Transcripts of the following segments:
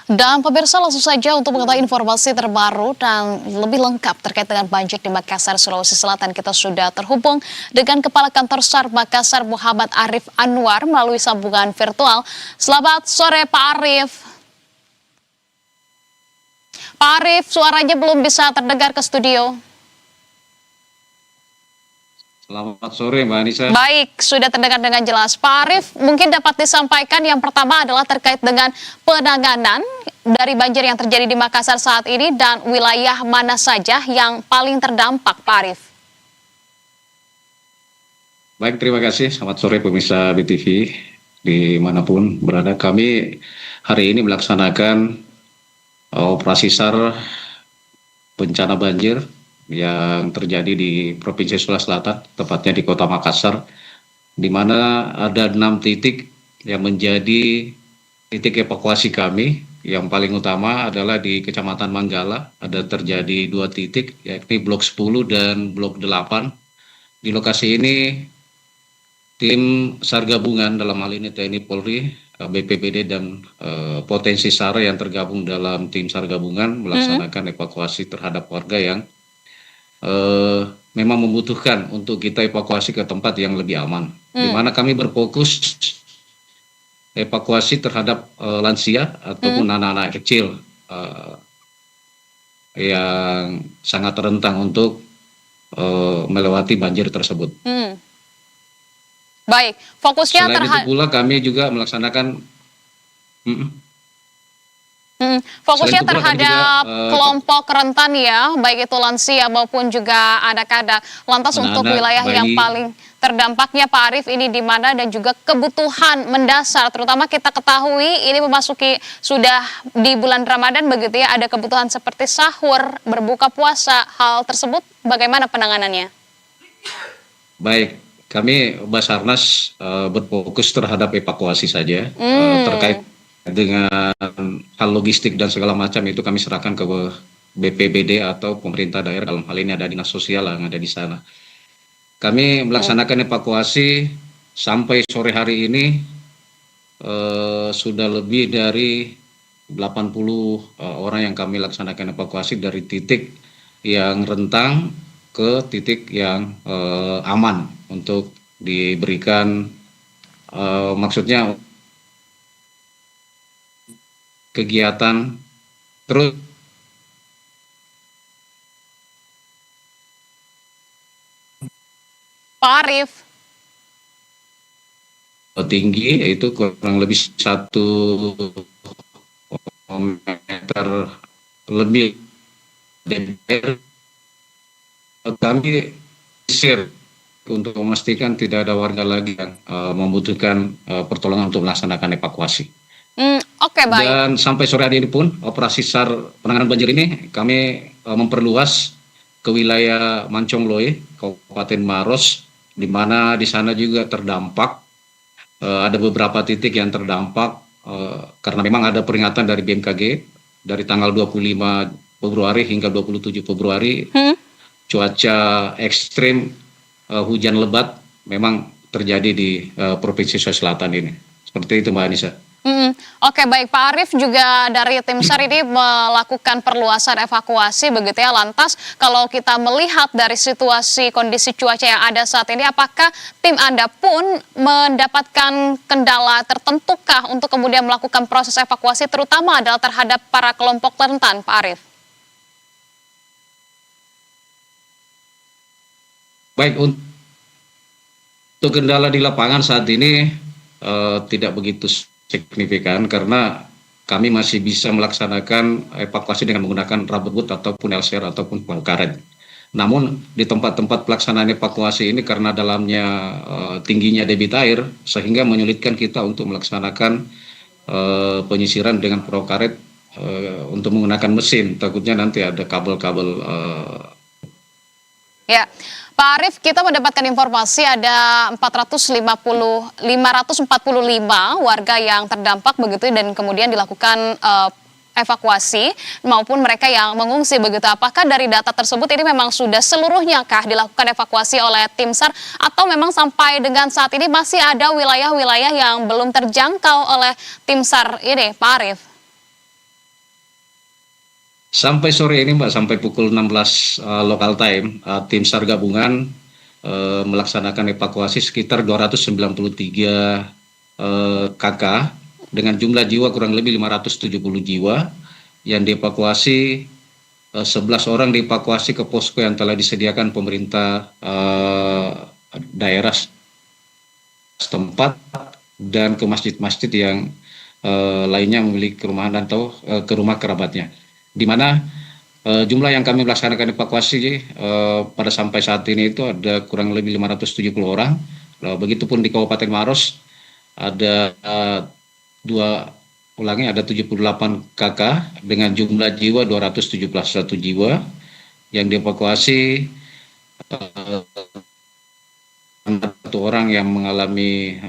Dan pemirsa langsung saja untuk mengetahui informasi terbaru dan lebih lengkap terkait dengan banjir di Makassar, Sulawesi Selatan. Kita sudah terhubung dengan Kepala Kantor SAR Makassar Muhammad Arif Anwar melalui sambungan virtual. Selamat sore Pak Arif. Pak Arif, suaranya belum bisa terdengar ke studio. Selamat sore Mbak Anissa. Baik, sudah terdengar dengan jelas. Pak Arif, mungkin dapat disampaikan yang pertama adalah terkait dengan penanganan dari banjir yang terjadi di Makassar saat ini dan wilayah mana saja yang paling terdampak, Pak Arif. Baik, terima kasih. Selamat sore pemirsa BTV dimanapun berada. Kami hari ini melaksanakan operasi SAR bencana banjir yang terjadi di Provinsi Sulawesi Selatan, tepatnya di Kota Makassar, di mana ada 6 titik yang menjadi titik evakuasi kami. Yang paling utama adalah di Kecamatan Manggala, ada terjadi 2 titik, yakni Blok 10 dan Blok 8. Di lokasi ini, tim SAR gabungan dalam hal ini TNI Polri, BPBD dan potensi SAR yang tergabung dalam tim SAR gabungan melaksanakan evakuasi terhadap warga yang memang membutuhkan untuk kita evakuasi ke tempat yang lebih aman, di mana kami berfokus evakuasi terhadap lansia ataupun anak-anak kecil yang sangat rentan untuk melewati banjir tersebut. Baik, fokusnya selain itu pula kami juga melaksanakan fokusnya terhadap kelompok rentan ya, baik itu lansia maupun juga anak-anak. Lantas untuk wilayah yang paling terdampaknya Pak Arif ini di mana dan juga kebutuhan mendasar, terutama kita ketahui ini memasuki sudah di bulan Ramadan begitu ya, ada kebutuhan seperti sahur, berbuka puasa. Hal tersebut bagaimana penanganannya? Baik, kami Basarnas berfokus terhadap evakuasi saja, terkait dengan hal logistik dan segala macam itu kami serahkan ke BPBD atau pemerintah daerah, dalam hal ini ada dinas sosial yang ada di sana. Kami melaksanakan evakuasi sampai sore hari ini sudah lebih dari 80 orang yang kami laksanakan evakuasi dari titik yang rentang ke titik yang aman untuk diberikan maksudnya kegiatan terus Pak Arif tinggi, yaitu kurang lebih 1 meter lebih. Kami share untuk memastikan tidak ada warga lagi yang membutuhkan pertolongan untuk melaksanakan evakuasi. Oke, baik. Dan sampai sore hari ini pun operasi SAR penanganan banjir ini kami memperluas ke wilayah Mancongloe, Kabupaten Maros, di mana di sana juga terdampak. Ada beberapa titik yang terdampak karena memang ada peringatan dari BMKG dari tanggal 25 Februari hingga 27 Februari cuaca ekstrim, hujan lebat memang terjadi di Provinsi Sulawesi Selatan ini. Seperti itu Mbak Anissa. Oke, baik Pak Arif, juga dari tim SAR ini melakukan perluasan evakuasi begitu ya. Lantas kalau kita melihat dari situasi kondisi cuaca yang ada saat ini, apakah tim Anda pun mendapatkan kendala tertentukah untuk kemudian melakukan proses evakuasi, terutama adalah terhadap para kelompok rentan, Pak Arif? Baik, untuk kendala di lapangan saat ini tidak begitu signifikan karena kami masih bisa melaksanakan evakuasi dengan menggunakan rubber boot ataupun LCR ataupun perahu karet. Namun di tempat-tempat pelaksanaan evakuasi ini karena dalamnya tingginya debit air sehingga menyulitkan kita untuk melaksanakan penyisiran dengan perahu karet untuk menggunakan mesin. Takutnya nanti ada kabel-kabel. Ya. Pak Arif, kita mendapatkan informasi ada 545 warga yang terdampak begitu dan kemudian dilakukan evakuasi maupun mereka yang mengungsi begitu. Apakah dari data tersebut ini memang sudah seluruhnya kah dilakukan evakuasi oleh tim SAR atau memang sampai dengan saat ini masih ada wilayah-wilayah yang belum terjangkau oleh tim SAR ini, Pak Arif? Sampai sore ini Mbak, sampai pukul 16 local time, tim SAR gabungan melaksanakan evakuasi sekitar 293 KK dengan jumlah jiwa kurang lebih 570 jiwa yang dievakuasi. 11 orang dievakuasi ke posko yang telah disediakan pemerintah daerah setempat dan ke masjid-masjid yang lainnya memiliki perumahan atau ke rumah kerabatnya. Di mana jumlah yang kami melaksanakan evakuasi pada sampai saat ini itu ada kurang lebih 570 orang. Begitupun di Kabupaten Maros ada ada 78 KK dengan jumlah jiwa 271 jiwa yang dievakuasi. Satu orang yang mengalami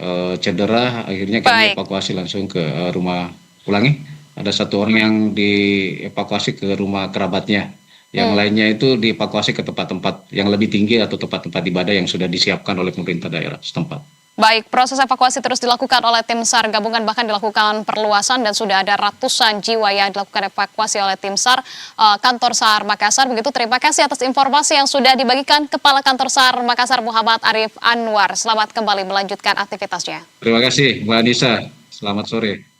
cedera, akhirnya kami Baik. evakuasi langsung ke rumah. Ulangi, ada satu orang yang dievakuasi ke rumah kerabatnya. Yang lainnya itu dievakuasi ke tempat-tempat yang lebih tinggi atau tempat-tempat ibadah yang sudah disiapkan oleh pemerintah daerah setempat. Baik, proses evakuasi terus dilakukan oleh tim SAR gabungan, bahkan dilakukan perluasan dan sudah ada ratusan jiwa yang dilakukan evakuasi oleh tim SAR kantor SAR Makassar. Begitu, terima kasih atas informasi yang sudah dibagikan Kepala Kantor SAR Makassar Muhammad Arif Anwar. Selamat kembali melanjutkan aktivitasnya. Terima kasih Mbak Anissa, selamat sore.